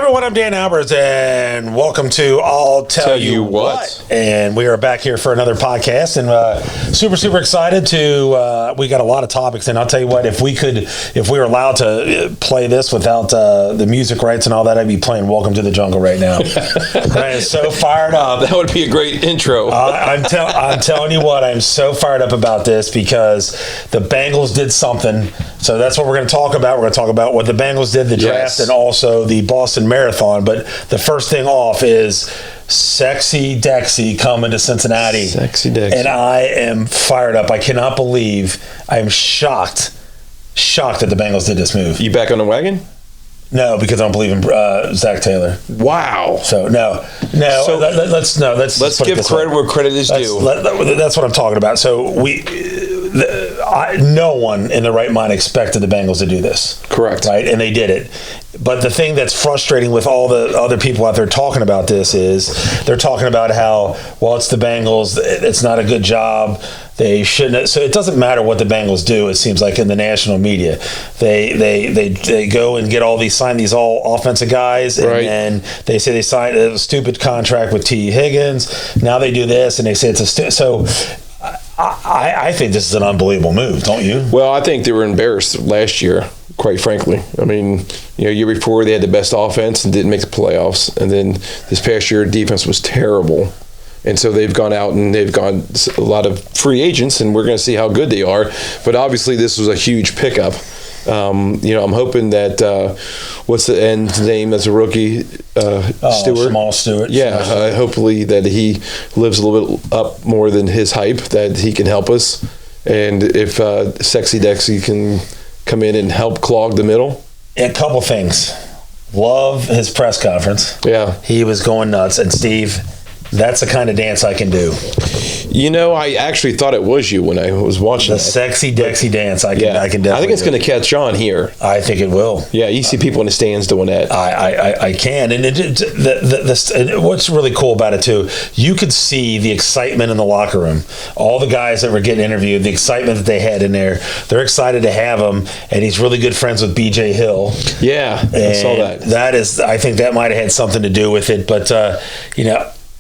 everyone, I'm Dan Albers, and welcome to I'll Tell You What. And we are back here for another podcast, and super excited to, we got a lot of topics, and I'll tell you what, if we were allowed to play this without the music rights and all that, I'd be playing Welcome to the Jungle right now. I am so fired up. That would be a great intro. I'm telling you what, I'm so fired up about this because the Bengals did something. So that's what we're going to talk about. We're going to talk about what the Bengals did, the draft, and also the Boston Marathon. But the first thing off is Sexy Dexy coming to Cincinnati. Sexy Dexy. And I am fired up. I cannot believe, I am shocked that the Bengals did this move. You back on the wagon? No, because I don't believe in Zach Taylor. Wow. So So let's give credit where credit is due. That's what I'm talking about. So no one in the right mind expected the Bengals to do this. Correct. Right? And they did it. But the thing that's frustrating with all the other people out there talking about this is they're talking about how, well, it's the Bengals, it's not a good job, they shouldn't. So it doesn't matter what the Bengals do, it seems like, in the national media. They go and sign these all offensive guys, and then they say they signed a stupid contract with T. Higgins. Now they do this, and they say it's a so. I think this is an unbelievable move, don't you? Well, I think they were embarrassed last year, quite frankly. I mean, year before they had the best offense and didn't make the playoffs, and then this past year defense was terrible. And so they've gone out and they've gone a lot of free agents, and we're going to see how good they are. But obviously, this was a huge pickup. I'm hoping that what's the end's name as a rookie? Stewart. Jamal Stewart. Yeah, hopefully that he lives a little bit up more than his hype, that he can help us. And if Sexy Dexy can come in and help clog the middle. A couple things. Love his press conference. Yeah. He was going nuts. And Steve, that's the kind of dance I can do. I actually thought it was you when I was watching the Sexy Dexy dance. I can definitely. I think it's going to catch on here. I think it will. Yeah, you see people in the stands doing that. I can, and what's really cool about it too, you could see the excitement in the locker room. All the guys that were getting interviewed, the excitement that they had in there. They're excited to have him, and he's really good friends with B.J. Hill. Yeah, I saw that. I think that might have had something to do with it, but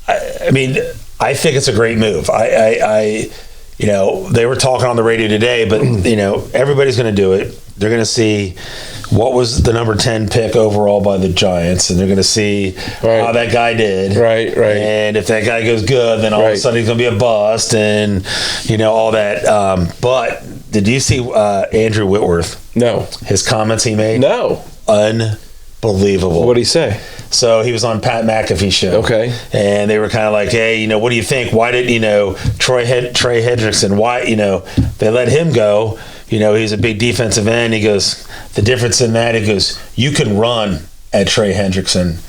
I mean, I think it's a great move. They were talking on the radio today, but everybody's going to do it. They're going to see what was the number 10 pick overall by the Giants, and they're going to see how that guy did. Right. And if that guy goes good, then all of a sudden he's going to be a bust, and all that. But did you see Andrew Whitworth? No. His comments he made? No. Unbelievable. What did he say? So he was on Pat McAfee's show. Okay. And they were kind of like, hey, what do you think? Why did, Trey Hendrickson, why, they let him go. He's a big defensive end. He goes, the difference in that, he goes, you can run at Trey Hendrickson.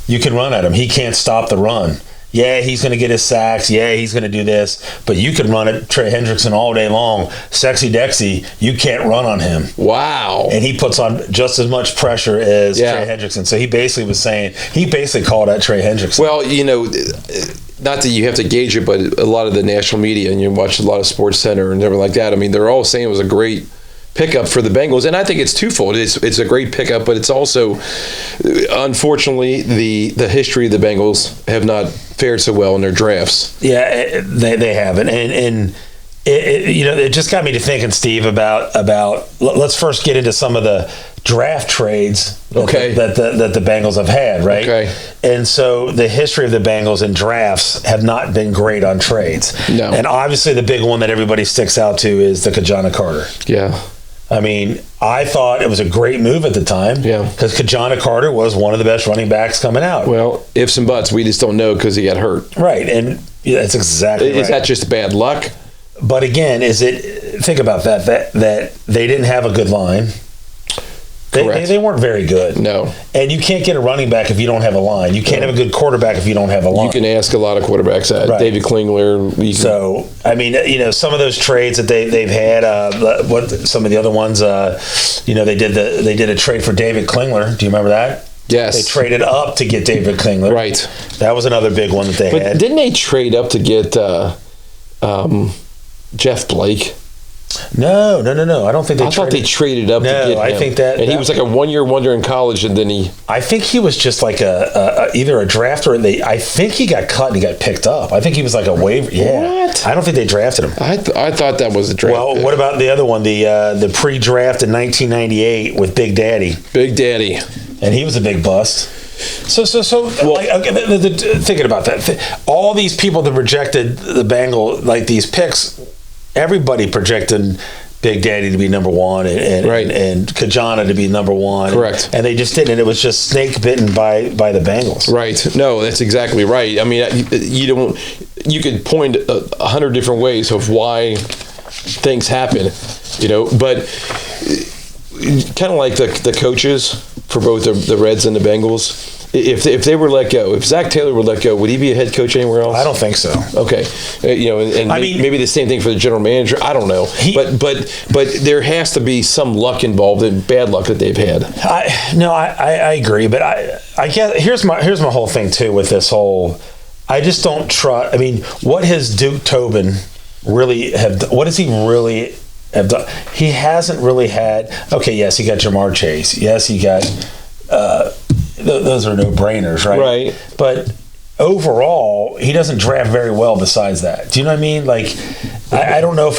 You can run at him. He can't stop the run. Yeah, he's going to get his sacks. Yeah, he's going to do this. But you can run at Trey Hendrickson all day long. Sexy Dexy, you can't run on him. Wow. And he puts on just as much pressure as Trey Hendrickson. So he basically called out Trey Hendrickson. Well, not that you have to gauge it, but a lot of the national media, and you watch a lot of Sports Center and everything like that, I mean, they're all saying it was a great pickup for the Bengals, and I think it's twofold. It's a great pickup, but it's also, unfortunately, the history of the Bengals have not fared so well in their drafts. Yeah, they haven't, and it just got me to thinking, Steve, about let's first get into some of the draft trades that the Bengals have had, right? Okay. And so the history of the Bengals in drafts have not been great on trades. No. And obviously the big one that everybody sticks out to is the Kajana Carter. Yeah. I mean, I thought it was a great move at the time. Yeah. Because Kajana Carter was one of the best running backs coming out. Well, ifs and buts, we just don't know because he got hurt. Right. And that's exactly right. Is that just bad luck? But again, think about that they didn't have a good line. They weren't very good. No. And you can't get a running back if you don't have a line. You can't have a good quarterback if you don't have a line. You can ask a lot of quarterbacks that. Right. David Klingler. So, I mean, some of those trades that they've had, some of the other ones, they did a trade for David Klingler. Do you remember that? Yes. They traded up to get David Klingler. Right. That was another big one that they had. Didn't they trade up to get Jeff Blake? No. I don't think they. I thought they traded up to get him. I think that. And he was like a 1-year wonder in college, and then he. I think he was just like either a draft or I think he got cut and he got picked up. I think he was like a waiver. Yeah. What? I don't think they drafted him. I thought that was a draft. Well, pick. what about the other one? The pre-draft in 1998 with Big Daddy. Big Daddy. And he was a big bust. Thinking about that, all these people that rejected the Bengals, like these picks, everybody projected Big Daddy to be number one and Kajana to be number one. Correct. And they just didn't. It was just snake bitten by the Bengals. Right. No, that's exactly right. I mean, you could point 100 different ways of why things happen, but kind of like the coaches for both the Reds and the Bengals. If they were let go, if Zach Taylor were let go, would he be a head coach anywhere else? I don't think so. Okay, maybe the same thing for the general manager. I don't know, but there has to be some luck involved in bad luck that they've had. I agree, but I guess here's my whole thing too with this whole. I just don't trust. I mean, what has Duke Tobin really have? What does he really have done? He hasn't really had. Okay, yes, he got Jamar Chase. Yes, he got. Those are no-brainers, right? Right. But overall, he doesn't draft very well besides that. Do you know what I mean? Like, I don't know if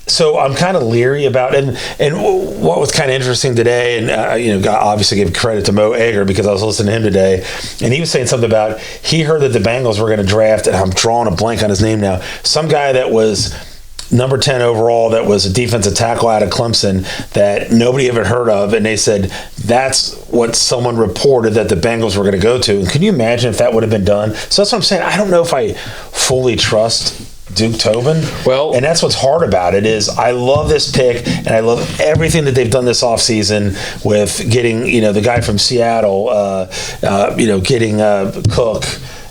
so I'm kind of leery about it. And what was kind of interesting today, and obviously give credit to Mo Egger because I was listening to him today, and he was saying something about, he heard that the Bengals were going to draft, and I'm drawing a blank on his name now, some guy that was number 10 overall that was a defensive tackle out of Clemson that nobody ever heard of, and they said that's what someone reported that the Bengals were going to go to. And can you imagine if that would have been done? So that's what I'm saying. I don't know if I fully trust Duke Tobin. Well, and that's what's hard about it is I love this pick, and I love everything that they've done this offseason with getting, the guy from Seattle, getting Cook,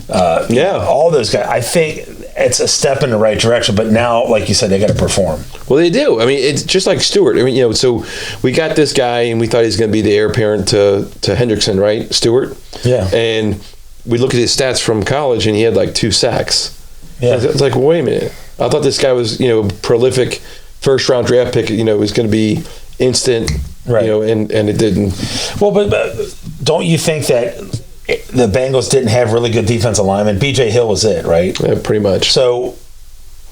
all those guys. I think it's a step in the right direction, but now, like you said, they got to perform. Well, they do. I mean, it's just like Stewart. I mean, so we got this guy, and we thought he was going to be the heir apparent to Hendrickson, right? Stewart. Yeah. And we look at his stats from college, and he had like 2 sacks. Yeah. It's like, wait a minute. I thought this guy was, prolific first-round draft pick. Was going to be instant. Right. And it didn't. Well, but don't you think that the Bengals didn't have really good defensive linemen? B.J. Hill was it, right? Yeah, pretty much. So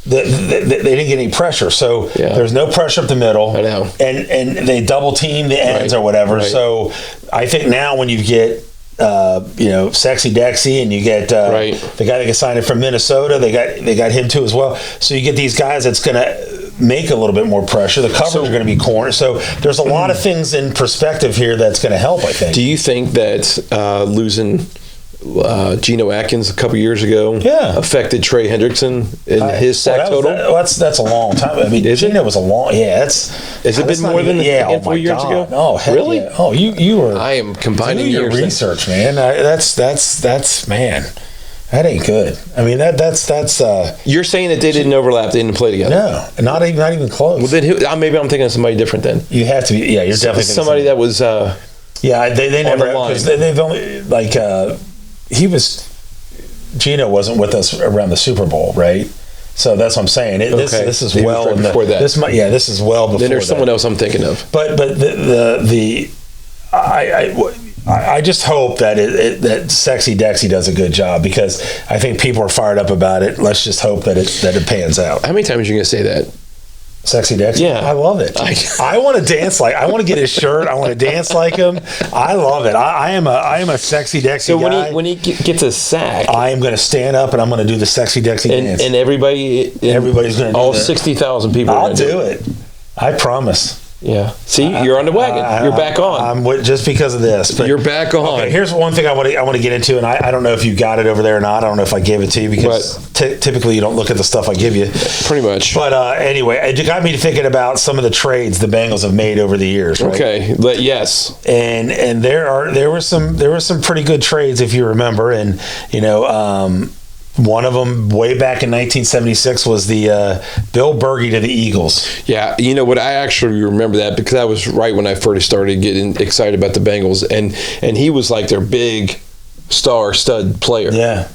they didn't get any pressure. So there's no pressure up the middle. I know. And they double team the ends or whatever. Right. So I think now when you get Sexy Dexy, and you get the guy that got signed from Minnesota, they got him too as well. So you get these guys that's going to make a little bit more pressure. The covers are going to be cornered. So there's a lot of things in perspective here that's going to help, I think. Do you think that losing Geno Atkins a couple years ago affected Trey Hendrickson in his sack total? That's a long time. I mean, Geno was a long. Yeah, has it been more than a handful of years ago? Oh, heck really? Yeah. Oh, you were. I am combining your research, man. That's man. That ain't good. I mean, that's. You're saying that they didn't overlap, they didn't play together? No, not even close. Well, then maybe I'm thinking of somebody different. Then you have to be. Yeah, you're definitely somebody that was. They never. Because they've only he was. Geno wasn't with us around the Super Bowl, right? So that's what I'm saying. This is well before that. This is well before. Then there's someone else I'm thinking of. But I just hope that Sexy Dexy does a good job, because I think people are fired up about it. Let's just hope that it pans out. How many times are you going to say that? Sexy Dexy? Yeah. I love it. I want to dance I want to get his shirt. I want to dance like him. I love it. I am a Sexy Dexy guy. So when he gets a sack, I am going to stand up and I'm going to do the Sexy Dexy dance. And everybody's going to do all 60,000 people. I'll do it. I promise. Yeah. See, you're on the wagon. You're back on. I'm just because of this. But, you're back on. Okay, here's one thing I want to get into, and I don't know if you got it over there or not. I don't know if I gave it to you, because typically you don't look at the stuff I give you. Pretty much. But anyway, it got me thinking about some of the trades the Bengals have made over the years. Right? Okay. Yes. And there were some pretty good trades, if you remember, and one of them way back in 1976 was the Bill Berge to the Eagles. Yeah, you know what? I actually remember that because that was right when I first started getting excited about the Bengals, and he was like their big star stud player. Yeah,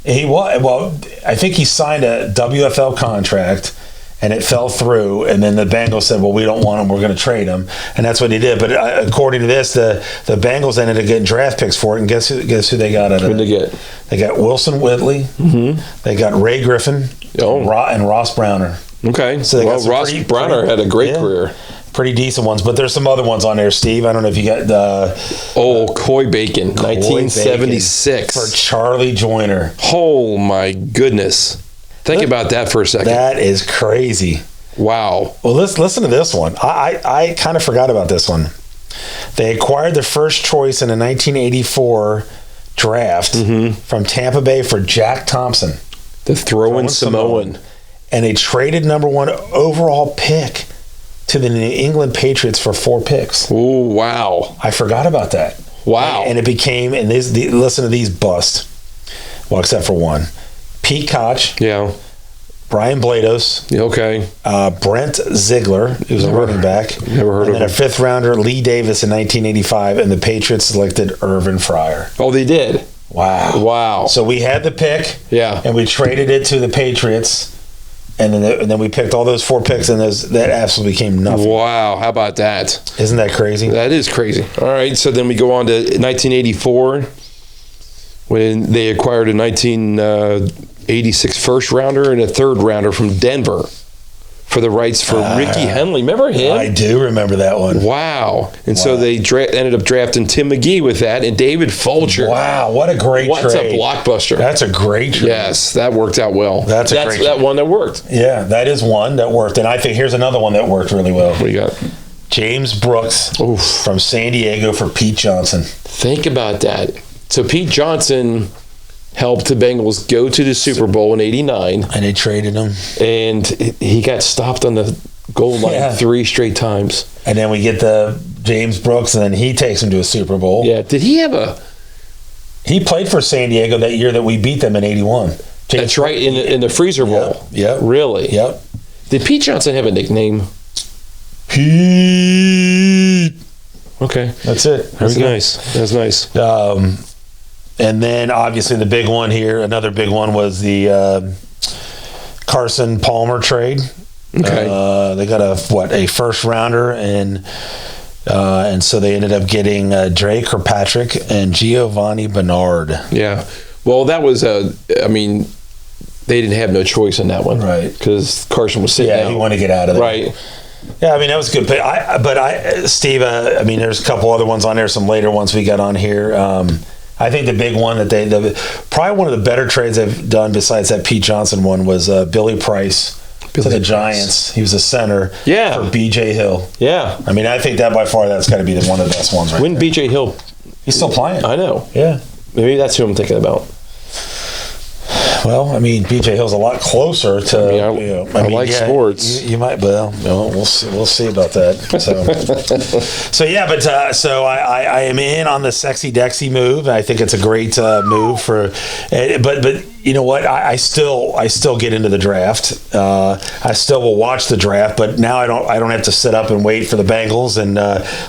he was. Well, I think he signed a WFL contract, and it fell through. And then the Bengals said, "Well, we don't want him. We're going to trade him." And that's what he did. But according to this, the Bengals ended up getting draft picks for it. And guess who they got out of it? Who'd they get? They got Wilson Whitley. Mm-hmm. They got Ray Griffin. Oh. And Ross Browner. Okay. So Ross Browner had a great career. Pretty decent ones, but there's some other ones on there, Steve. I don't know if you got the Coy Bacon, 1976 for Charlie Joyner. Oh my goodness! Think about that for a second. That is crazy. Wow. Well, listen to this one. I kind of forgot about this one. They acquired the first choice in a 1984 draft from Tampa Bay for Jack Thompson, the throwing Samoan, and they traded number 1 overall pick to the New England Patriots for 4 picks. Oh, wow. I forgot about that. Wow. And it became, and listen to these busts. Well, except for one. Pete Koch. Yeah. Brian Blados. Okay. Brent Ziegler, who's a running back. Never heard of him. And then a 5th rounder, Lee Davis in 1985, and the Patriots selected Irvin Fryer. Oh, they did? Wow. So we had the pick. Yeah. And we traded it to the Patriots. And then we picked all those 4 picks, and that absolutely became nothing. Wow, how about that? Isn't that crazy? That is crazy. All right, so then we go on to 1984, when they acquired a 1986 first rounder and a 3rd rounder from Denver for the rights for Ricky Henley. Remember him? I do remember that one. Wow. And so they ended up drafting Tim McGee with that and David Folger. Wow, what a great trade. What's a blockbuster. That's a great trade. Yes, that worked out well. That's that one that worked. Yeah, that is one that worked. And I think here's another one that worked really well. What do you got? James Brooks from San Diego for Pete Johnson. Think about that. So Pete Johnson helped the Bengals go to the Super Bowl in '89. And they traded him. And he got stopped on the goal line 3 straight times. And then we get the James Brooks, and then he takes him to a Super Bowl. Yeah. Did he have He played for San Diego that year that we beat them in '81. That's right, in the Freezer Bowl. Yep. Really? Yep. Did Pete Johnson have a nickname? Pete. Okay. That's it. That's nice. That's nice. And then, obviously, the big one here, another big one was the Carson Palmer trade. Okay. They got a first rounder, and so they ended up getting Dre Kirkpatrick and Giovanni Bernard. Yeah. Well, that was they didn't have no choice in that one, right? Because Carson was sitting out. He wanted to get out of there, right? Yeah, I mean that was good. But Steve, there's a couple other ones on there. Some later ones we got on here. I think the big one that probably one of the better trades they've done besides that Pete Johnson one was Billy Price to the Giants. He was a center for B.J. Hill. Yeah. I mean, I think that by far that's got to be one of the best ones right When there. B.J. Hill? He's still playing. I know. Yeah. Maybe that's who I'm thinking about. Well, I mean, B.J. Hill's a lot closer to. I like sports. You might, well, we'll see about that. So I am in on the Sexy Dexy move. I think it's a great move for. But you know what? I still get into the draft. I still will watch the draft, but now I don't have to sit up and wait for the Bengals. And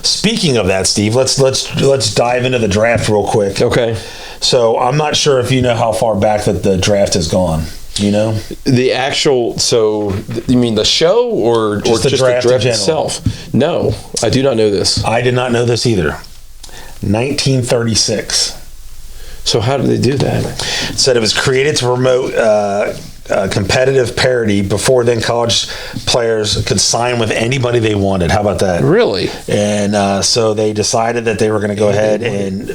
speaking of that, Steve, let's dive into the draft real quick. Okay. So I'm not sure if you know how far back that the draft has gone. You know? The actual, so you mean the show or just the draft itself? No, I do not know this. I did not know this either. 1936. So how did they do that? It said it was created to promote competitive parity. Before then, college players could sign with anybody they wanted. How about that? Really? And so they decided that they were going to go ahead and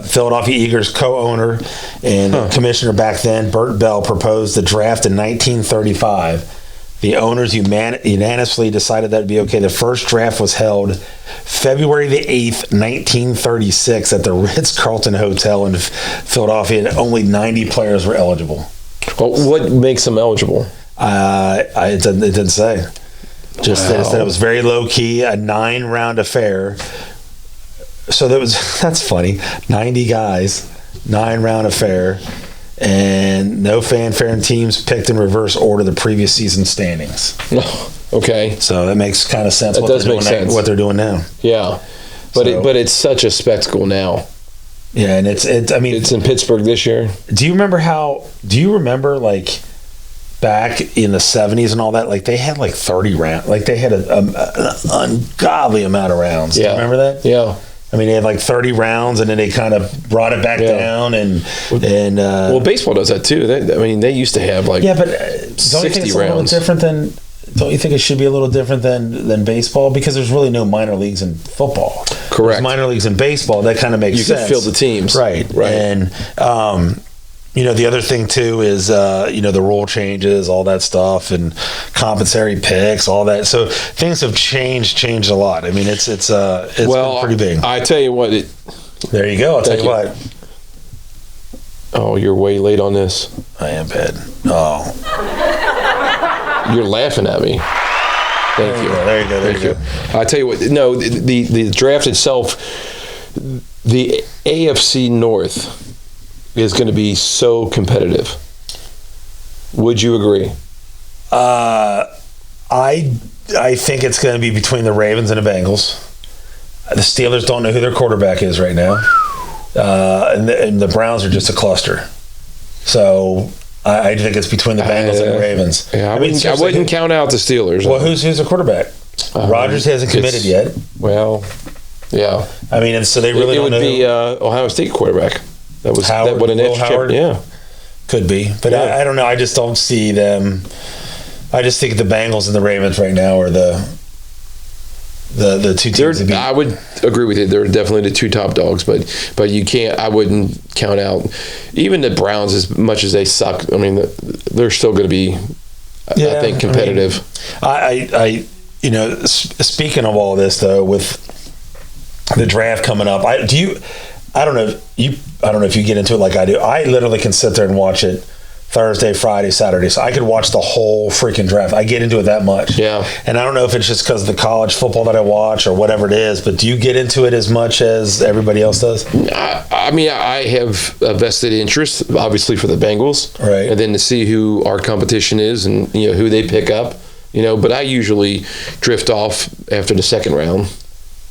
Philadelphia Eagles co-owner and commissioner back then, Bert Bell, proposed the draft in 1935. The owners unanimously decided that would be okay. The first draft was held February the 8th, 1936 at the Ritz-Carlton Hotel in Philadelphia, and only 90 players were eligible. Well, what makes them eligible? It didn't say. Just that it said it was very low key, a 9-round affair. So that's funny. 90 guys, 9-round affair, and no fanfare, and teams picked in reverse order the previous season standings. Okay. So that makes kind of sense. That does make sense. What they're doing now. Yeah, but it's such a spectacle now. Yeah, and it's in Pittsburgh this year. Do you remember like back in the 70s and all that, like they had like 30 rounds. Like they had an ungodly amount of rounds. Do you remember that? Yeah. I mean, they had like 30 rounds, and then they kind of brought it back down. Well, baseball does that too. They used to have like but don't you think it's a little different than? Don't you think it should be a little different than baseball? Because there's really no minor leagues in football. Correct. There's minor leagues in baseball. That kind of makes sense. You can fill the teams. Right. And the other thing too is the rule changes, all that stuff, and compensatory picks, all that. So things have changed a lot. I mean, it's been pretty big. I tell you what. There you go. I'll tell you what. Oh, you're way late on this. I am bad. Oh. You're laughing at me. Thank you. There you go. There you go. I tell you what. No, the draft itself, the AFC North is going to be so competitive. Would you agree? I think it's going to be between the Ravens and the Bengals. The Steelers don't know who their quarterback is right now, and the Browns are just a cluster. So I think it's between the Bengals and the Ravens. Yeah, I wouldn't count out the Steelers. Well, who's the quarterback? Rodgers hasn't committed yet. Well, yeah. I mean, and so they really don't know. It would be Ohio State quarterback. That was Howard, what an Howard? Yeah. Could be, but I don't know. I just don't see them. I just think the Bengals and the Ravens right now are the two teams to beat. I would agree with you. They're definitely the two top dogs, but you can't. I wouldn't count out even the Browns as much as they suck. I mean, they're still going to be, I think, competitive. Speaking of all this though, with the draft coming up, I don't know if you get into it like I do. I literally can sit there and watch it Thursday, Friday, Saturday. So I could watch the whole freaking draft. I get into it that much. Yeah. And I don't know if it's just because of the college football that I watch or whatever it is, but do you get into it as much as everybody else does? I mean, I have a vested interest, obviously, for the Bengals. Right. And then to see who our competition is and, who they pick up. But I usually drift off after the second round.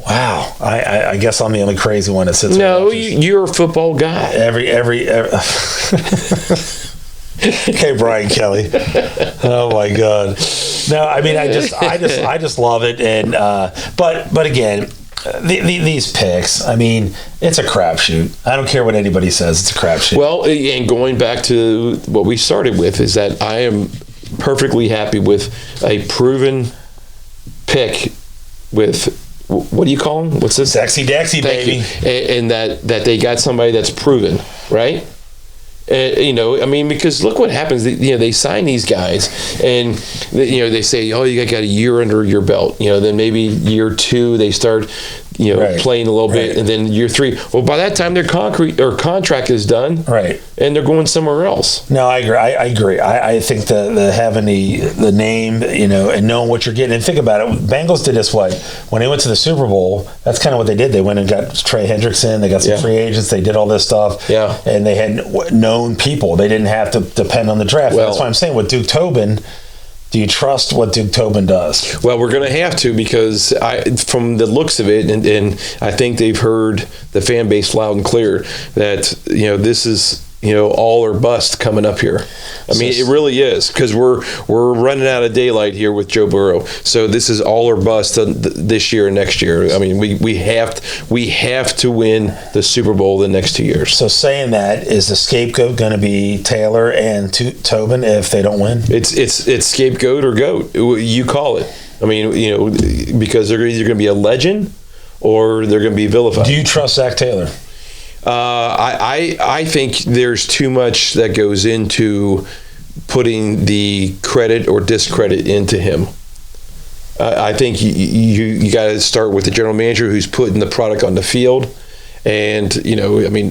Wow, I guess I'm the only crazy one that sits. No, you're a football guy. Every. Okay, Brian Kelly. Oh my God. No, I mean, I just love it, and but again, these picks. I mean, it's a crapshoot. I don't care what anybody says. It's a crapshoot. Well, and going back to what we started with is that I am perfectly happy with a proven pick with. What do you call them? What's this? Sexy Dexy, baby. And that they got somebody that's proven, right? Because look what happens. They sign these guys, and they say, oh, you got a year under your belt. Then maybe year 2 they start, playing a little bit, and then year 3. Well, by that time their contract is done, right? And they're going somewhere else. No, I agree. I agree. I think the having the name, and knowing what you're getting, and think about it. Bengals did this when they went to the Super Bowl. That's kind of what they did. They went and got Trey Hendrickson. They got some free agents. They did all this stuff. Yeah, and they had known people. They didn't have to depend on the draft. Well, that's why I'm saying with Duke Tobin. Do you trust what Duke Tobin does? Well, we're going to have to because from the looks of it, and I think they've heard the fan base loud and clear that this is all or bust coming up here. I mean, it really is because we're running out of daylight here with Joe Burrow. So this is all or bust this year and next year. I mean, we have to win the Super Bowl the next 2 years. So saying that, is the scapegoat going to be Taylor and Tobin if they don't win? It's scapegoat or goat. You call it. I mean, because they're either going to be a legend or they're going to be vilified. Do you trust Zach Taylor? I think there's too much that goes into putting the credit or discredit into him. I think you got to start with the general manager who's putting the product on the field. And,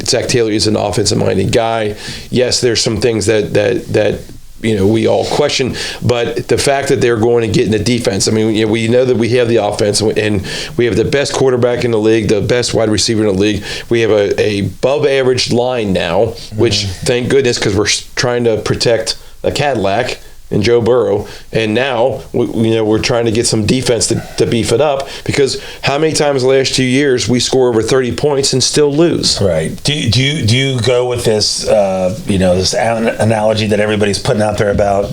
Zach Taylor is an offensive-minded guy. Yes, there's some things that we all question, but the fact that they're going to get in the defense, we know that we have the offense and we have the best quarterback in the league, the best wide receiver in the league. We have a above average line now, which thank goodness, because we're trying to protect a Cadillac. and Joe Burrow, and now we're trying to get some defense to beef it up, because how many times the last 2 years we score over 30 points and still lose? Right. Do you go with this this analogy that everybody's putting out there about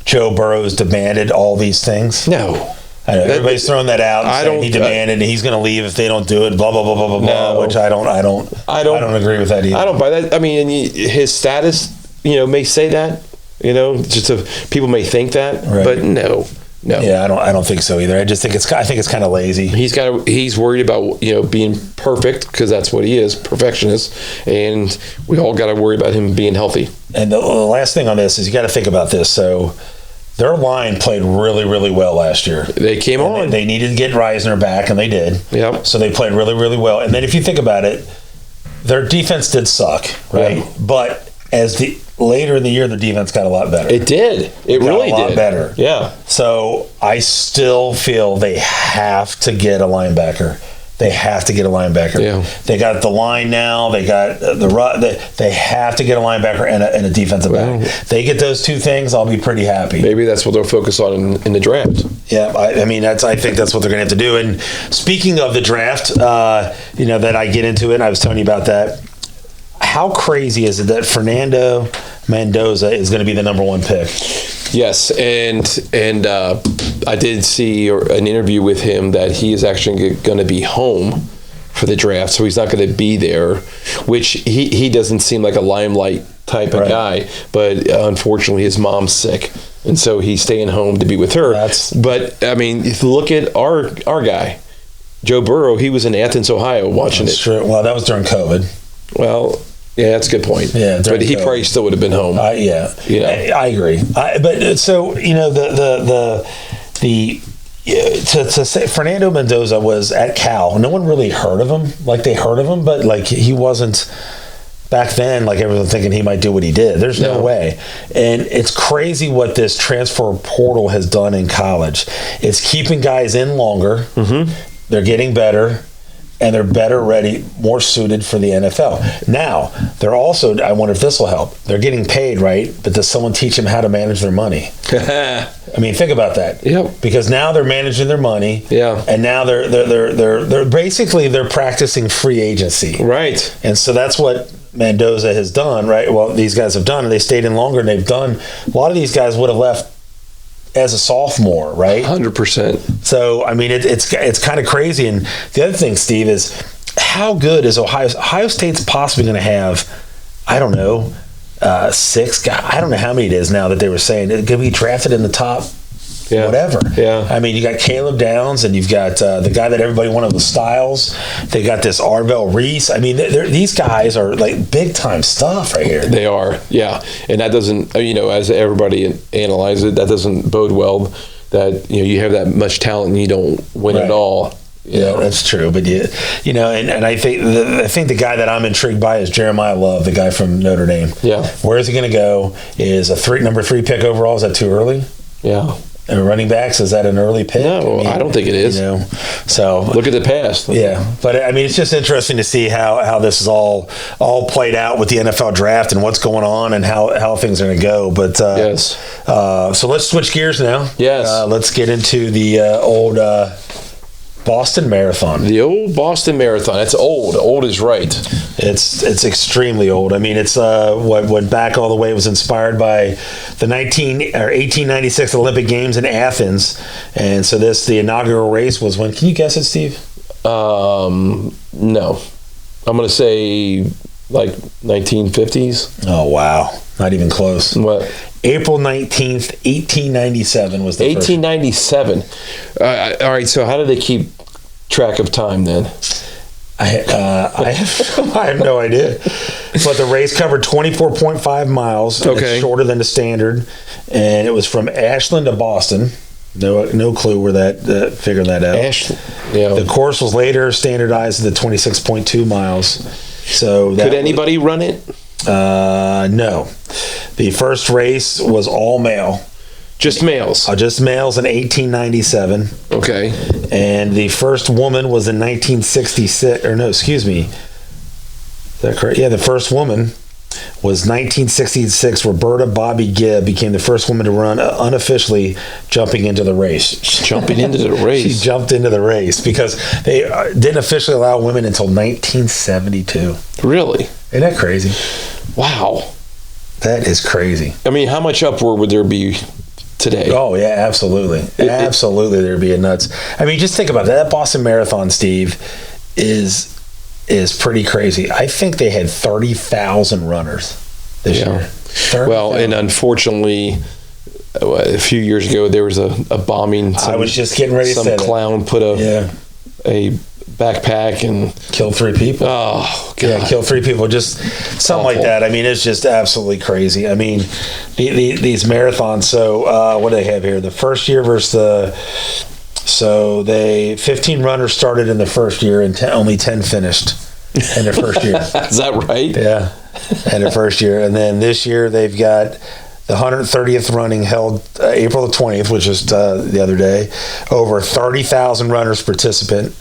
Joe Burrow's demanded all these things? No. I know, everybody's throwing that out. And he demanded, and he's going to leave if they don't do it. Blah blah blah blah blah blah. Which I don't agree with that either. I don't buy that. I mean, his status, may say that. People may think that, right. But no. Yeah, I don't think so either. I think it's kind of lazy. He's worried about being perfect, because that's what he is, perfectionist, and we all got to worry about him being healthy. And the last thing on this is you got to think about this. So their line played really, really well last year. They came on. They needed to get Reisner back, and they did. Yep. So they played really, really well. And then if you think about it, their defense did suck, right? Yeah. But later in the year, the defense got a lot better. It did. It really did. A lot better. Yeah. So I still feel they have to get a linebacker. Yeah. They got the line now. They got they have to get a linebacker and a defensive back. They get those two things, I'll be pretty happy. Maybe that's what they'll focus on in the draft. Yeah, I think that's what they're going to have to do. And speaking of the draft, that I get into it, and I was telling you about that. How crazy is it that Fernando Mendoza is going to be the number one pick? Yes, and I did see an interview with him that he is actually going to be home for the draft, so he's not going to be there, which he doesn't seem like a limelight type of guy, but unfortunately his mom's sick, and so he's staying home to be with her. But I mean, if you look at our guy, Joe Burrow, he was in Athens, Ohio, watching it. True. Well, that was during COVID. Well, yeah, that's a good point. Yeah, but he probably still would have been home. Yeah, I agree. But so to say Fernando Mendoza was at Cal, no one really heard of him. Like they heard of him, but like he wasn't back then. Like everyone thinking he might do what he did. There's no way. And it's crazy what this transfer portal has done in college. It's keeping guys in longer. Mm-hmm. They're getting better. And they're better ready, more suited for the NFL. Now, they're also, I wonder if this will help. They're getting paid, right? But does someone teach them how to manage their money? I mean, think about that. Yep. Because now they're managing their money. Yeah. And now they're basically they're practicing free agency. Right. And so that's what Mendoza has done, right? Well, these guys have done, and they stayed in longer, and they've done. A lot of these guys would have left as a sophomore, right? 100%. So, I mean, it's kind of crazy. And the other thing, Steve, is how good is Ohio State's possibly going to have, I don't know, 6 guys. I don't know how many it is now that they were saying. It could be drafted in the top whatever. Yeah. I mean, you got Caleb Downs, and you've got the guy that everybody wanted with Styles. They got this Arvell Reese. I mean, these guys are like big-time stuff right here. They are, yeah. And that doesn't, as everybody analyzes it, that doesn't bode well that, you have that much talent and you don't win at all. Yeah, that's true. But and I think the guy that I'm intrigued by is Jeremiah Love, the guy from Notre Dame. Yeah. Where is he going to go? Is number 3 pick overall? Is that too early? Yeah. And running backs, is that an early pick? No, I don't think it is. So look at the past. Yeah, but I mean, it's just interesting to see how this is all played out with the NFL draft and what's going on and how things are going to go. But yes. So let's switch gears now. Yes. Let's get into the old Boston Marathon. The old Boston Marathon. It's old. Old is right. It's extremely old. I mean, it's what went back all the way. It was inspired by the 1896 Olympic Games in Athens, and so the inaugural race was when? Can you guess it, Steve? No, I'm going to say like 1950s. Oh wow, not even close. What? April 19th, 1897 was the 1897. All right, so how do they keep track of time then? I have no idea. But the race covered 24.5 miles. Okay. It's shorter than the standard. And it was from Ashland to Boston. No clue where figuring that out. Ashland. Yeah. The course was later standardized to the 26.2 miles. So could anybody run it? No. The first race was all male. Just males? Just males in 1897. Okay. And the first woman was in 1966. Or no, excuse me. Is that correct? Yeah, the first woman was 1966. Roberta Bobby Gibb became the first woman to run unofficially jumping into the race. Jumping into the race. She jumped into the race because they didn't officially allow women until 1972. Really? Isn't that crazy? Wow. That is crazy. I mean, how much uproar would there be today? Oh, yeah, absolutely. Absolutely, there'd be a nuts. I mean, just think about that. That Boston Marathon, Steve, is pretty crazy. I think they had 30,000 runners this year. 30, well, and unfortunately, a few years ago, there was a bombing. I was just getting ready to say that. Some clown put a backpack and killed 3 people. Oh, God. Yeah, killed 3 people. Just something like that. I mean, it's just absolutely crazy. I mean, these marathons. So, what do they have here? The first year versus the. So 15 runners started in the first year and only 10 finished in their first year. Is that right? Yeah, in their first year. And then this year they've got the 130th running held April the 20th, which is the other day. Over 30,000 runners participant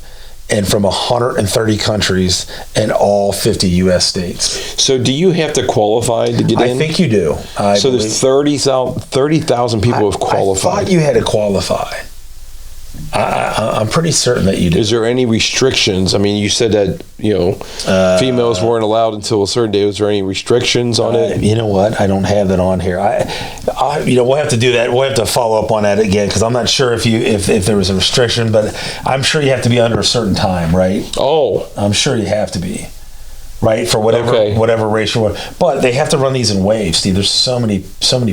and from 130 countries and all 50 U.S. states. So do you have to qualify to get in? I think you do. So there's 30,000 people have qualified. I thought you had to qualify. I'm pretty certain that you do. Is there any restrictions? I mean, you said that females weren't allowed until a certain day. Was there any restrictions on it? You know what? I don't have that on here. We'll have to do that. We'll have to follow up on that again because I'm not sure if there was a restriction, but I'm sure you have to be under a certain time, right? Oh, I'm sure you have to be. Right, for whatever race you're with. But they have to run these in waves, Steve. There's so many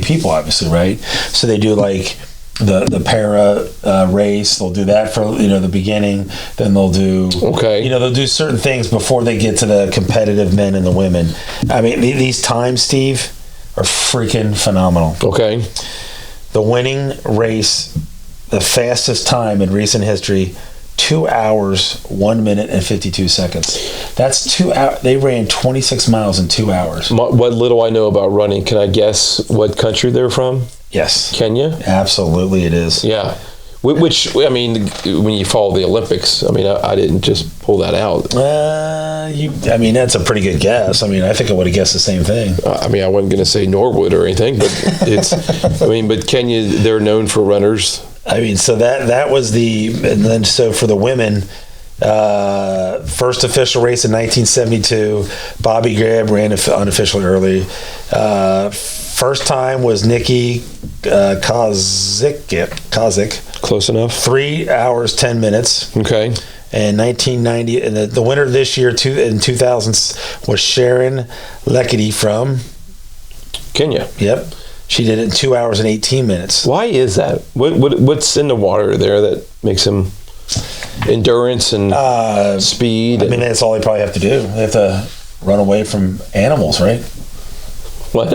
people, obviously, right? So they do like the para race. They'll do that for the beginning. Then they'll do they'll do certain things before they get to the competitive men and the women. I mean, these times, Steve, are freaking phenomenal. Okay. The winning race, the fastest time in recent history, 2 hours, 1 minute, and 52 seconds. That's 2 hours. They ran 26 miles in 2 hours. What little I know about running, can I guess what country they're from? Yes. Kenya? Absolutely it is. Yeah. Which, I mean, when you follow the Olympics, I mean, I didn't just pull that out. I mean, that's a pretty good guess. I mean, I think I would have guessed the same thing. I mean, I wasn't going to say Norwood or anything, but but Kenya, they're known for runners. I mean, so that was and then so for the women, first official race in 1972, Bobby Gibb ran unofficially early. First time was Nikki Kozik. Close enough. 3 hours, 10 minutes. Okay. And 1990, and the winner this year in 2000 was Sharon Lekity from Kenya. Yep. She did it in 2 hours and 18 minutes. Why is that? What's in the water there that makes them endurance and speed? I mean, that's all they probably have to do. They have to run away from animals, right? What?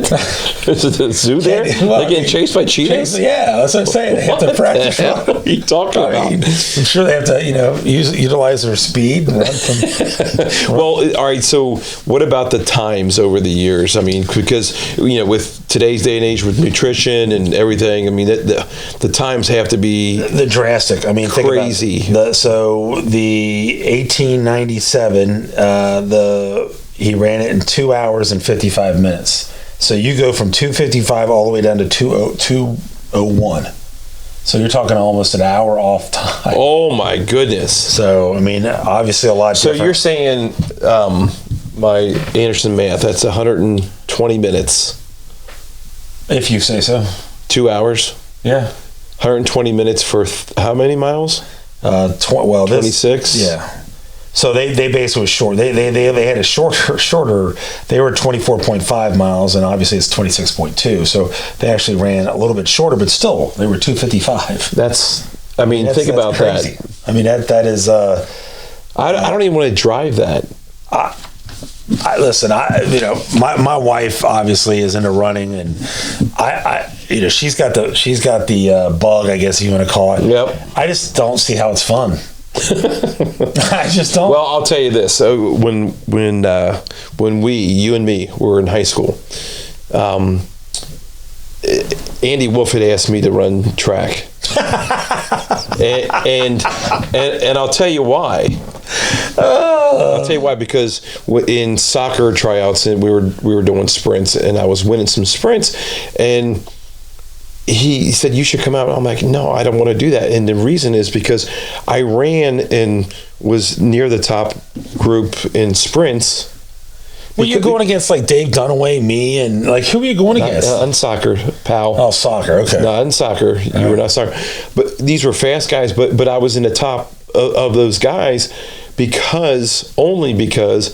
Is it a zoo there? They're getting chased by cheetahs? Yeah, that's what I'm saying. They have to practice. What are you talking about? I'm sure they have to, utilize their speed and run from. Well, all right. So, what about the times over the years? I mean, because with today's day and age, with nutrition and everything, I mean, the times have to be the drastic. I mean, crazy. Think about so the 1897, he ran it in 2 hours and 55 minutes. So you go from 2:55 all the way down to 2:01. So you're talking almost an hour off time. Oh my goodness! So I mean, obviously a lot. So you're saying, my Anderson math, that's 120 minutes. If you say so. 2 hours. Yeah. 120 minutes for how many miles? 26. Yeah. So they basically was short. They had a shorter. They were 24.5 miles, and obviously it's 26.2. So they actually ran a little bit shorter, but still they were 2:55. Think about crazy. that. I mean that is. I don't even want to drive that. Listen, my wife obviously is into running, and she's got the bug, I guess you want to call it. Yep. I just don't see how it's fun. I just don't. Well, I'll tell you this. So when you and me were in high school, Andy Wolf had asked me to run track, and I'll tell you why. I'll tell you why. Because in soccer tryouts, and we were doing sprints, and I was winning some sprints, and he said, "You should come out." I'm like, "No, I don't want to do that." And the reason is because I ran and was near the top group in sprints. Well, you're going against like Dave Dunaway, me, and like who are you going against? On soccer, pal. Oh, soccer. Okay. Not in soccer. You were not soccer. But these were fast guys. But I was in the top of those guys only because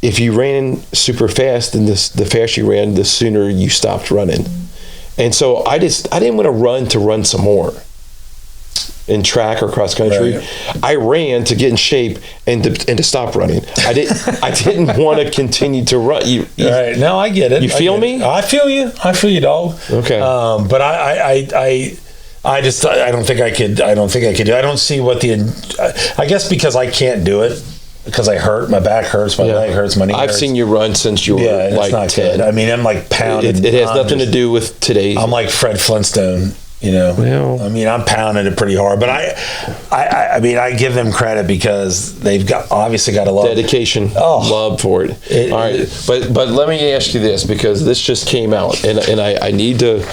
if you ran super fast, then the faster you ran, the sooner you stopped running. And so I didn't want to run some more in track or cross country. Right. I ran to get in shape and to stop running. I didn't want to continue to run. Right. No, I get it. You feel me? I feel you, dog. Okay. But I don't think I could. I don't see what I guess because I can't do it. Because I hurt, my back hurts, my leg hurts, my knee hurts. I've seen you run since you were like 10. Good. I mean, I'm like pounded. It has nothing to do with today. I'm like Fred Flintstone, you know. Well, I mean, I'm pounding it pretty hard, but I mean, I give them credit because they've obviously got a lot of dedication, love for it. All right, but let me ask you this, because this just came out, and I need to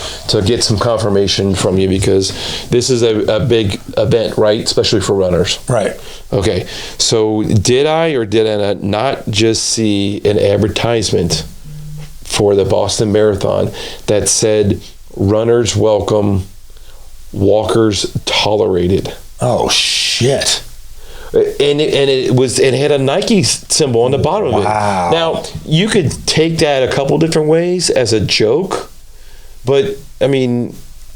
get some confirmation from you, because this is a big event, right? Especially for runners. Right. Okay, so did I or did I not just see an advertisement for the Boston Marathon that said runners welcome, walkers tolerated? Oh shit. And it had a Nike symbol on the bottom of it. Now, you could take that a couple different ways as a joke, but I mean,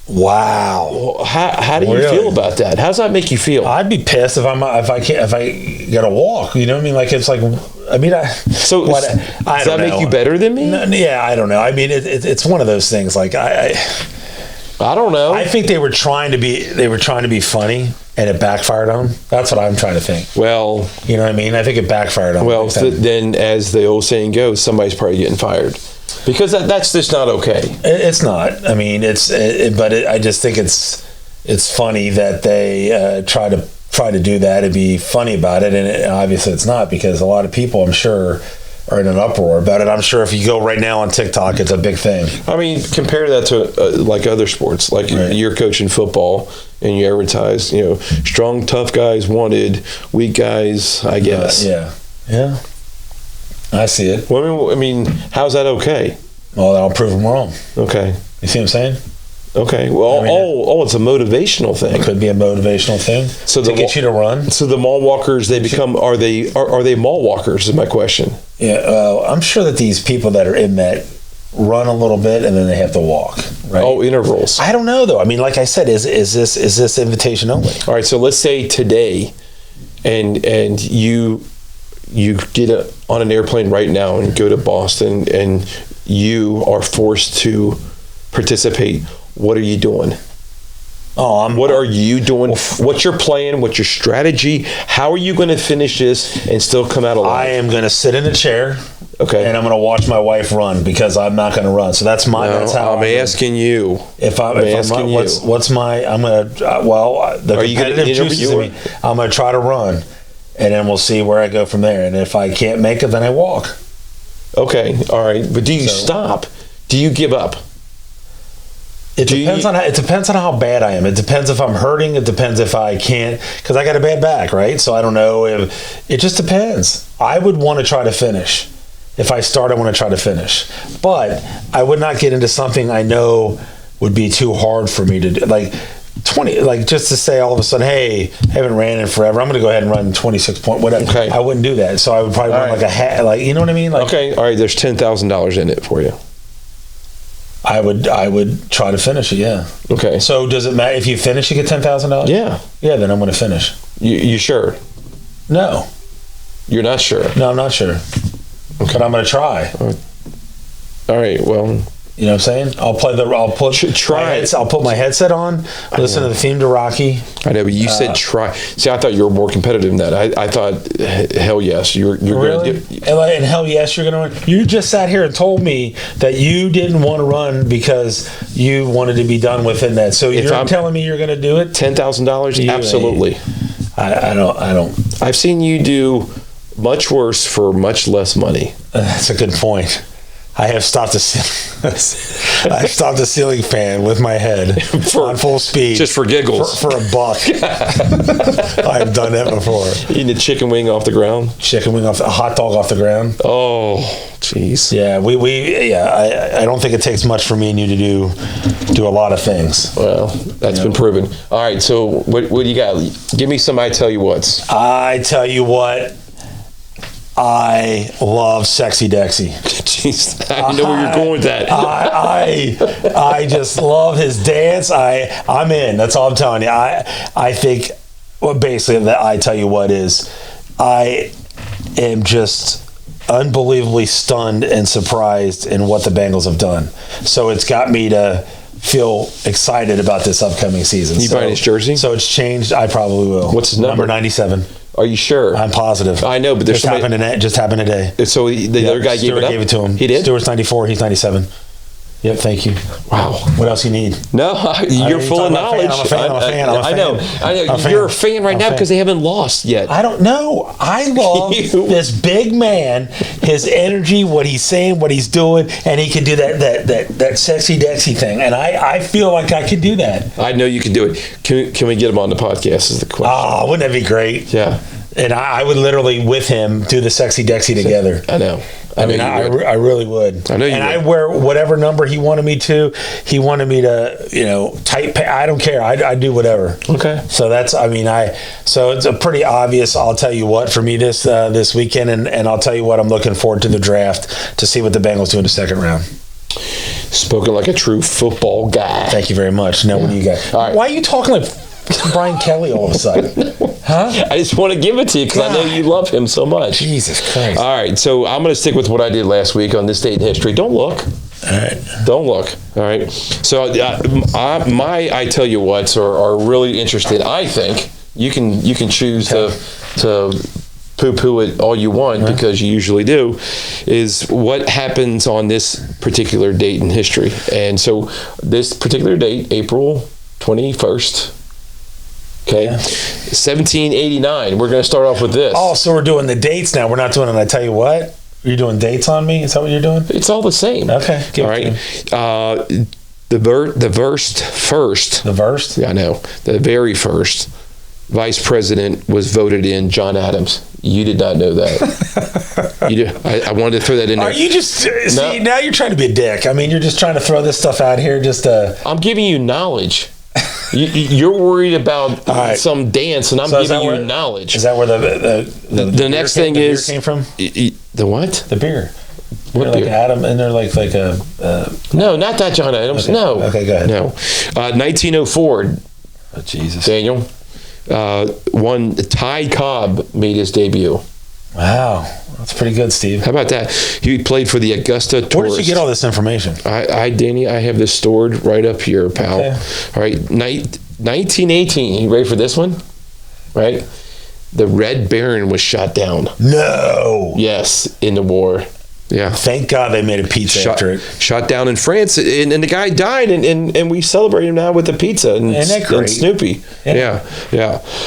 wow. How do you feel about that? How does that make you feel? I'd be pissed if I gotta walk. You know what I mean? Like, it's like, I mean, does that make you better than me? No, yeah, I don't know. I mean, it's one of those things. Like I don't know. I think they were trying to be funny, and it backfired on them. That's what I'm trying to think. Well, you know what I mean? I think it backfired on them. Well, then, as the old saying goes, somebody's probably getting fired. Because that's just not okay. It's not. I mean, I just think it's funny that they try to do that and be funny about it, and obviously it's not, because a lot of people, I'm sure, are in an uproar about it. I'm sure if you go right now on TikTok, it's a big thing. I mean, compare that to like other sports, like you're coaching football and you advertise, strong, tough guys wanted, weak guys, I guess. Yeah. I see it. Well, I mean, how's that okay? Well, that'll prove them wrong. Okay. You see what I'm saying? Okay. Well, it's a motivational thing. It could be a motivational thing. So to get you to run. So the mall walkers, are they mall walkers? Is my question. Yeah. I'm sure that these people that are in that run a little bit and then they have to walk. Right? Oh, intervals. I don't know though. I mean, like I said, is this invitation only? All right. So let's say today, and you get on an airplane right now and go to Boston, and you are forced to participate. What are you doing? What are you doing? What's your plan? What's your strategy? How are you going to finish this and still come out alive? I am going to sit in a chair. Okay. And I'm going to watch my wife run, because I'm not going to run. So that's how I'm asking you. What's my? I'm going to. The competitive juices in me. I'm going to try to run, and then we'll see where I go from there. And if I can't make it, then I walk. Okay. All right. But do you stop? Do you give up? It depends on how bad I am. It depends if I'm hurting. It depends if I can't, because I got a bad back, right? So I don't know. It just depends. I would want to try to finish. If I start, I want to try to finish. But I would not get into something I know would be too hard for me to do. Like 20, like just to say all of a sudden, hey, I haven't ran in forever, I'm going to go ahead and run 26 point whatever. Okay. I wouldn't do that. So I would probably run like you know what I mean? Like, okay. All right. There's $10,000 in it for you. I would try to finish it, yeah. Okay. So does it matter if you finish, you get $10,000? Yeah. Yeah, then I'm going to finish. You sure? No. You're not sure? No, I'm not sure. Okay. But I'm going to try. All right. Well, you know what I'm saying? I'll put my headset on, listen to the theme to Rocky. I know, but you said try. See, I thought you were more competitive than that. I thought, hell yes, you're really? Going to and hell yes, you're going to run. You just sat here and told me that you didn't want to run because you wanted to be done within that. So you're telling me you're going to do it? $10,000? Absolutely. I don't. I've seen you do much worse for much less money. That's a good point. I have stopped a ceiling fan with my head on full speed. Just for giggles. For $1. I've done that before. Eating a chicken wing off the ground? A hot dog off the ground. Oh, jeez. Yeah, I don't think it takes much for me and you to do a lot of things. Well, that's been proven. All right, so what do you got? Give me some I tell you whats. I tell you what. I love Sexy Dexy. Jeez, I know where you're going with that. I just love his dance. I'm in. That's all I'm telling you. I think, well, basically, that I tell you what is, I am just unbelievably stunned and surprised in what the Bengals have done. So it's got me to feel excited about this upcoming season. You buying his jersey? So it's changed. I probably will. What's his number? Number 97. Are you sure? I'm positive. I know, but there's just happened today. So the other guy Stewart gave it to him. He did? Stewart's 94. He's 97. Yep, thank you. Wow. What else you need? No, you're full of knowledge. I'm a fan. I know. You're a fan right now because they haven't lost yet. I don't know. I love this big man, his energy, what he's saying, what he's doing, and he can do that Sexy Dexy thing. And I feel like I could do that. I know you can do it. Can we get him on the podcast is the question. Oh, wouldn't that be great? Yeah. And I would literally, with him, do the Sexy Dexy together. I know. I really would. I know you would. And I wear whatever number he wanted me to. He wanted me to, tight. I don't care. I do whatever. Okay. So so it's a pretty obvious. I'll tell you what for me this weekend, and I'll tell you what I'm looking forward to the draft to see what the Bengals do in the second round. Spoken like a true football guy. Thank you very much. Now, what do you got? All right. Why are you talking like Brian Kelly all of a sudden? Huh? I just want to give it to you because I know you love him so much. Jesus Christ. All right, so I'm going to stick with what I did last week on this date in history. Don't look. All right. Don't look. All right. So my I tell you whats are really interesting. I think you can choose to poo-poo it all you want because you usually do, is what happens on this particular date in history. And so this particular date, April 21st, okay, 1789. We're going to start off with this. Oh, so we're doing the dates now. We're not doing it. I tell you what. You're doing dates on me? Is that what you're doing? It's all the same. Okay. All right. The first. The first? Yeah, I know. The very first vice president was voted in John Adams. You did not know that. You did. I wanted to throw that in there. Are you just see? Now you're trying to be a dick. I mean, you're just trying to throw this stuff out here. I'm giving you knowledge. You're worried about some dance, and I'm giving you knowledge. Is that where the next thing is? The beer came from? The what? The beer. What beer? Like Adam, and they're like a. No, not that John Adams. Okay. No. Okay, go ahead. No. 1904. Oh, Jesus. Daniel. Ty Cobb made his debut. Wow, that's pretty good, Steve. How about that? He played for the Augusta Tourists. Where did you get all this information? Danny, I have this stored right up here, pal. Okay. All right, 1918. You ready for this one? Right? The Red Baron was shot down. No. Yes, in the war. Yeah. Thank God they made a pizza after it. Shot down in France, and the guy died, and we celebrate him now with the pizza and Snoopy. Yeah.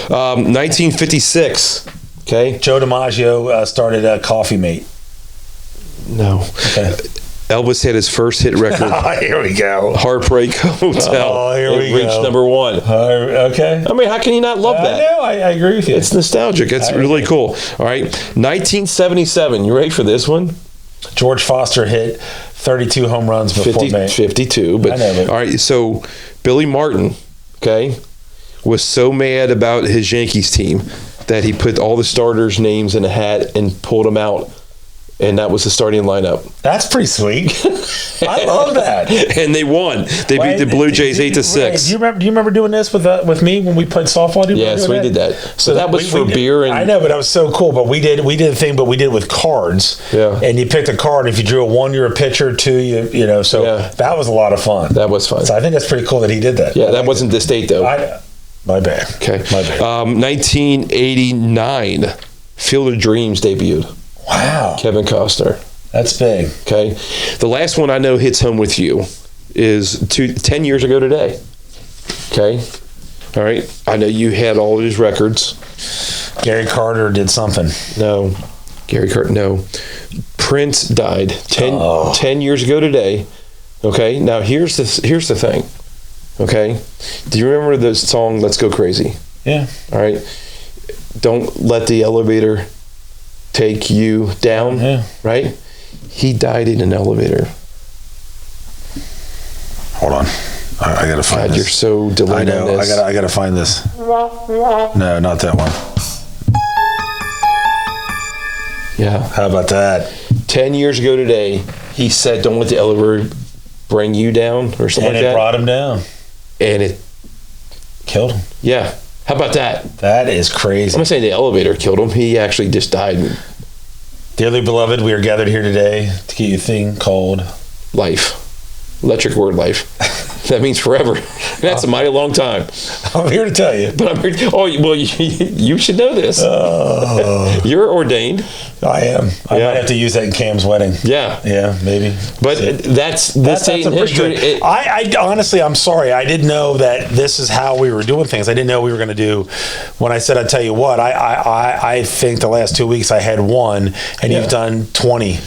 1956. Okay. Joe DiMaggio started Coffee Mate. No. Okay. Elvis had his first hit record. Here we go. Heartbreak Hotel. Oh, here we go. It reached number one. Okay. I mean, how can you not love that? I know. I agree with you. It's nostalgic. It's really cool. All right. 1977. You ready for this one? George Foster hit 32 home runs before 52. But, I know, all right. So Billy Martin, okay, was so mad about his Yankees team that he put all the starters' names in a hat and pulled them out. And that was the starting lineup. That's pretty sweet. I love that. And they won. They beat the Blue Jays 8-6. Do you remember doing this with me when we played softball? Yes, we did that. So that was for beer and. I know, but that was so cool. But we did a thing, but we did it with cards. Yeah. And you picked a card. If you drew a 1, you're a pitcher. 2, that was a lot of fun. That was fun. So I think that's pretty cool that he did that. Yeah, that wasn't this date though. My bad. Okay. My bad. 1989, Field of Dreams debuted. Wow. Kevin Costner. That's big. Okay. The last one I know hits home with you is 10 years ago today. Okay. All right. I know you had all of his records. Gary Carter did something. No. Gary Carter, no. Prince died 10 years ago today. Okay, now here's the thing. Okay, do you remember the song "Let's Go Crazy"? Yeah. All right. Don't let the elevator take you down. Yeah. Right. He died in an elevator. Hold on, I gotta find God, this. you're so delayed on this. I gotta find this. No, not that one. Yeah. How about that? 10 years ago today, he said, "Don't let the elevator bring you down," or something And like it that. brought him down. And it Killed him. Yeah. How about that? That is crazy. I'm not saying the elevator killed him. He actually just died. Dearly beloved, we are gathered here today to get you a thing called Life. Electric word life. That means forever. That's a mighty long time. I'm here to tell you. But I'm here. Oh, well, you should know this. You're ordained. I am. I might have to use that in Cam's wedding. Yeah. Yeah, maybe. But that's a pretty good. I honestly, I'm sorry. I didn't know that this is how we were doing things. I didn't know we were going to do. When I said, "I'd tell you what," I think the last 2 weeks I had one, and you've done 20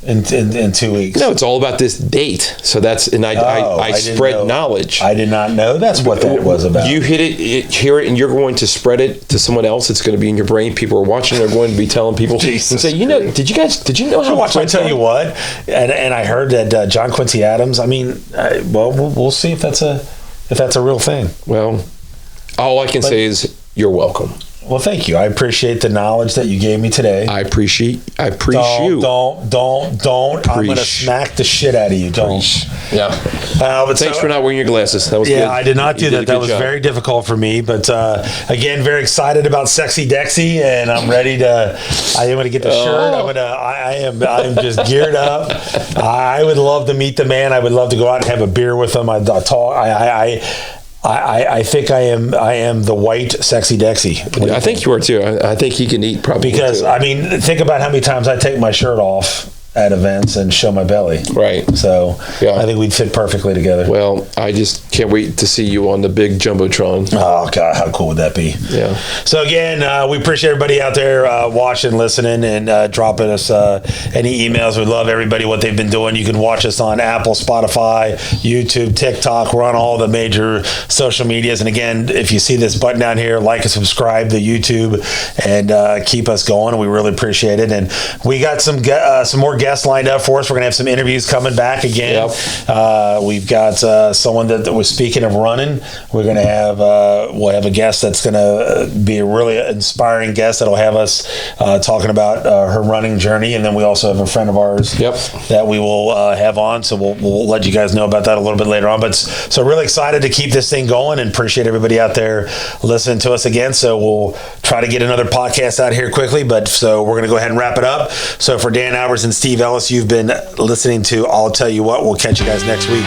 in 2 weeks. No, it's all about this date. So that's I spread knowledge. I did not know that's what that was about. You hear it, and you're going to spread it to someone else. It's going to be in your brain. People are watching. They're going to be telling people and say, did you know how? I tell you what, and I heard that John Quincy Adams. I mean, we'll see if that's a real thing. Well, all I can say is you're welcome. Well, thank you. I appreciate the knowledge that you gave me today. I appreciate you. Don't. I'm going to smack the shit out of you. Don't. Yeah. But thanks for not wearing your glasses. That was good. Yeah, I did not do that. That was very difficult for me. But again, very excited about Sexy Dexy, and I'm ready to. I am going to get the shirt. I am just geared up. I would love to meet the man. I would love to go out and have a beer with him. I talk. I think I am the white Sexy Dexy. I think you are too. I think he can eat probably because too. I mean, think about how many times I take my shirt off at events and show my belly. Right. So I think we'd fit perfectly together. Well, I just can't wait to see you on the big Jumbotron. Oh, God, how cool would that be? Yeah. So, again, we appreciate everybody out there watching, listening, and dropping us any emails. We love everybody, what they've been doing. You can watch us on Apple, Spotify, YouTube, TikTok. We're on all the major social medias. And, again, if you see this button down here, like and subscribe to YouTube and keep us going. We really appreciate it. And we got some more guests lined up for us. We're going to have some interviews coming back again. Yep. We've got someone that was speaking of running. We're going to have we'll have a guest that's going to be a really inspiring guest that'll have us talking about her running journey. And then we also have a friend of ours that we will have on. So we'll let you guys know about that a little bit later on. But so really excited to keep this thing going and appreciate everybody out there listening to us again. So we'll try to get another podcast out here quickly. But so we're going to go ahead and wrap it up. So for Dan Albers and Steve Ellis, you've been listening to I'll Tell You What. We'll catch you guys next week.